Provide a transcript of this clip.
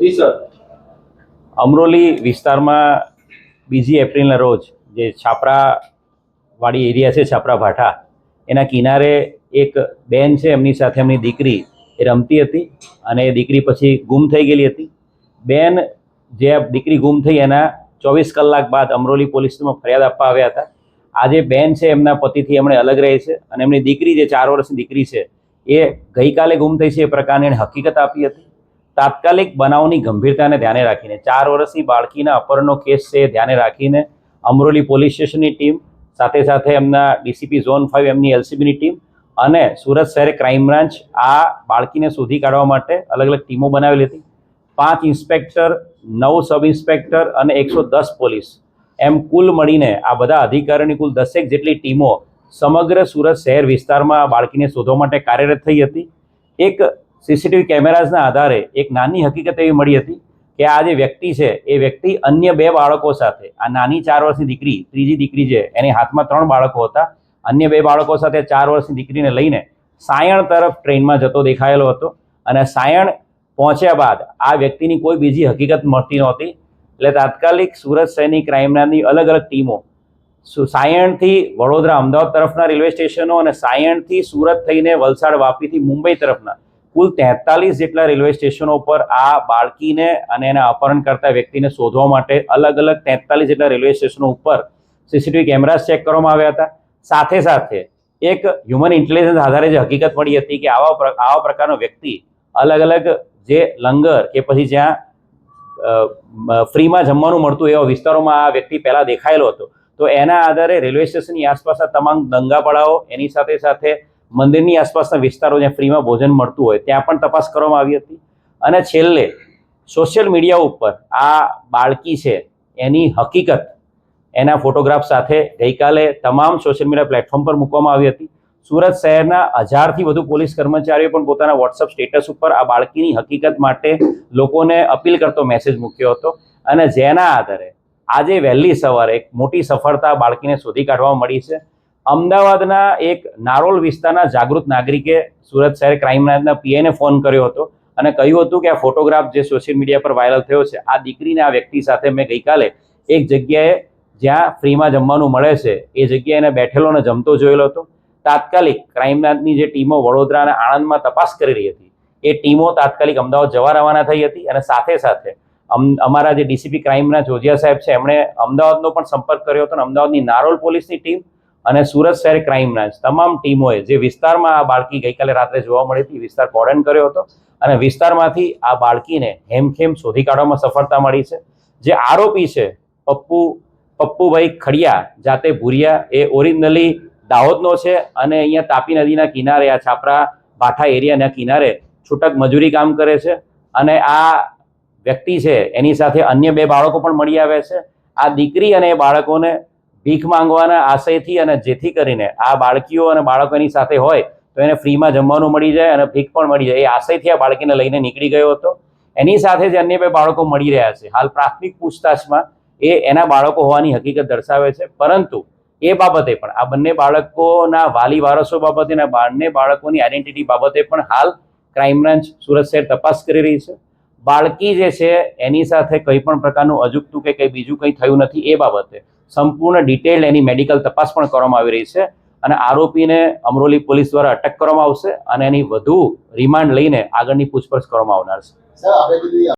જી sir. Amroli વિસ્તારમાં 2 એપ્રિલના રોજ જે છાપરાવાડી એરિયા છે, છાપરા ભાઠા, એના કિનારે એક બેન છે, એમની સાથે એમની દીકરી એ રમતી હતી અને એ દીકરી પછી ગુમ થઈ ગયેલી હતી. બેન જે દીકરી ગુમ થઈ એના 24 કલાક બાદ અમરોલી પોલીસમાં ફરિયાદ આપવા આવ્યા હતા. આજે બેન છે એમના પતિથી એમણે અલગ રહે છે અને એમની દીકરી જે 4 વર્ષની દીકરી છે એ ગઈકાલે ગુમ થઈ છે એ પ્રકારની એણે હકીકત આપી હતી. તાત્કાલિક બનાવની ગંભીરતાને ધ્યાને રાખીને 4 વર્ષની બાળકીના અપહરણનો કેસ છે ધ્યાને રાખીને અમરોલી પોલીસ સ્ટેશનની ટીમ સાથે સાથે એમના ડીસીપી ઝોન 5 એમની એલસીબીની ટીમ અને સુરત શહેર ક્રાઇમ બ્રાન્ચ આ બાળકીને શોધી કાઢવા માટે અલગ અલગ ટીમો બનાવેલી હતી. 5 ઇન્સ્પેક્ટર, 9 સબ ઇન્સ્પેક્ટર અને 110 પોલીસ એમ કુલ મળીને આ બધા અધિકારીઓની કુલ 10 જેટલી ટીમો સમગ્ર સુરત શહેર વિસ્તારમાં આ બાળકીને શોધવા માટે કાર્યરત થઈ હતી. એક સીસીટીવી કેમેરાઝના આધારે એક નાની હકીકત એવી મળી હતી કે આ જે વ્યક્તિ છે એ વ્યક્તિ અન્ય 2 બાળકો સાથે, આ નાની 4 વર્ષની દીકરી, ત્રીજી દીકરી છે એની હાથમાં 3 બાળકો હતા, અન્ય 2 બાળકો સાથે 4 વર્ષની દીકરીને લઈને સાયણ તરફ ટ્રેનમાં જતો દેખાયેલો હતો અને સાયણ પહોંચ્યા બાદ આ વ્યક્તિની કોઈ બીજી હકીકત મળતી નહોતી. એટલે તાત્કાલિક સુરત શહેરની ક્રાઇમ બ્રાન્ચની અલગ અલગ ટીમો સાયણથી વડોદરા, અમદાવાદ તરફના રેલવે સ્ટેશનો અને સાયણથી સુરત થઈને વલસાડ, વાપીથી મુંબઈ તરફના કુલ 43 જેટલા રેલવે સ્ટેશનો પર આ બાળકીને અને એના અપહરણ કરતા વ્યક્તિને શોધવા માટે અલગ અલગ 43 જેટલા રેલવે સ્ટેશનો ઉપર સીસીટીવી કેમેરાસ ચેક કરવામાં આવ્યા હતા. સાથે સાથે એક હ્યુમન ઇન્ટેલિજન્સ આધારે જે હકીકત મળી હતી કે આવા પ્રકારનો વ્યક્તિ અલગ અલગ જે લંગર કે પછી જ્યાં ફ્રીમાં જમવાનું મળતું એવા વિસ્તારોમાં આ વ્યક્તિ પહેલાં દેખાયેલો હતો. તો એના આધારે રેલવે સ્ટેશનની આસપાસના તમામ દંગાપડાઓ, એની સાથે સાથે મંદિરની આસપાસના વિસ્તારો જ્યાં ફ્રીમાં ભોજન મળતું હોય ત્યાં પણ તપાસ કરવામાં આવી હતી. અને છેલ્લે સોશિયલ મીડિયા ઉપર આ બાળકી છે એની હકીકત એના ફોટોગ્રાફ સાથે ગઈકાલે તમામ સોશિયલ મીડિયા પ્લેટફોર્મ પર મૂકવામાં આવી હતી. સુરત શહેરના 1000થી વધુ પોલીસ કર્મચારીઓ પણ પોતાના વોટ્સઅપ સ્ટેટસ ઉપર આ બાળકીની હકીકત માટે લોકોને અપીલ કરતો મેસેજ મૂક્યો હતો અને જેના આધારે આજે વહેલી સવારે એક મોટી સફળતા બાળકીને શોધી કાઢવા મળી છે. અમદાવાદના એક નારોલ વિસ્તારના જાગૃત નાગરિકે સુરત શહેર ક્રાઇમ બ્રાન્ચના પીઆઈને ફોન કર્યો હતો અને કહ્યું હતું કે આ ફોટોગ્રાફ જે સોશિયલ મીડિયા પર વાયરલ થયો છે, આ દીકરીને આ વ્યક્તિ સાથે મેં ગઈકાલે એક જગ્યાએ જ્યાં ફ્રીમાં જમવાનું મળે છે એ જગ્યાએ એને બેઠેલો અને જમતો જોયેલો હતો. તાત્કાલિક ક્રાઇમ બ્રાન્ચની જે ટીમો વડોદરા અને આણંદમાં તપાસ કરી રહી હતી એ ટીમો તાત્કાલિક અમદાવાદ જવા રવાના થઈ હતી અને સાથે સાથે અમારા જે ડીસીપી ક્રાઇમ બ્રાન્ચ ઓજિયા સાહેબ છે એમણે અમદાવાદનો પણ સંપર્ક કર્યો હતો અને અમદાવાદની નારોલ પોલીસની ટીમ અને સુરત શહેર ક્રાઇમ બ્રાન્ચ તમામ ટીમોએ જે વિસ્તારમાં આ બાળકી ગઈકાલે રાત્રે જોવા મળી હતી વિસ્તાર કોર્ડન કર્યો હતો અને વિસ્તારમાંથી આ બાળકીને હેમખેમ શોધી કાઢવામાં સફળતા મળી છે. જે આરોપી છે પપ્પુભાઈ ખડિયા જાતે ભુરિયા, એ ઓરિજિનલી દાહોદનો છે અને અહીંયા તાપી નદીના કિનારે આ છાપરા ભાઠા એરિયાના કિનારે છૂટક મજૂરી કામ કરે છે અને આ વ્યક્તિ છે એની સાથે અન્ય 2 બાળકો પણ મળી આવ્યા છે. આ દીકરી અને એ બાળકોને ભીખ માંગવાના આશયથી અને જેથી કરીને આ બાળકીઓ અને બાળકો એની સાથે હોય તો એને ફ્રીમાં જમવાનું મળી જાય અને ભીખ પણ મળી જાય એ આશયથી આ બાળકીને લઈને નીકળી ગયો હતો. એની સાથે જે અન્ય 2 બાળકો મળી રહ્યા છે, હાલ પ્રાથમિક પૂછતાછમાં એના બાળકો હોવાની હકીકત દર્શાવે છે. પરંતુ એ બાબતે પણ આ બંને બાળકોના વાલી વારસો બાબતે અને બંને બાળકોની આઈડેન્ટિટી બાબતે પણ હાલ ક્રાઇમ બ્રાન્ચ સુરત શહેર તપાસ કરી રહી છે. બાળકી જે છે એની સાથે કંઈ પણ પ્રકારનું અજુગતું કે કંઈ બીજું કંઈ થયું નથી એ બાબતે સંપૂર્ણ ડિટેલ એની મેડિકલ તપાસ પણ કરવામાં આવી રહી છે અને આરોપીને અમરોલી પોલીસ દ્વારા અટક કરવામાં આવશે અને એની વધુ રિમાન્ડ લઈને આગળની પૂછપરછ કરવામાં આવનાર છે.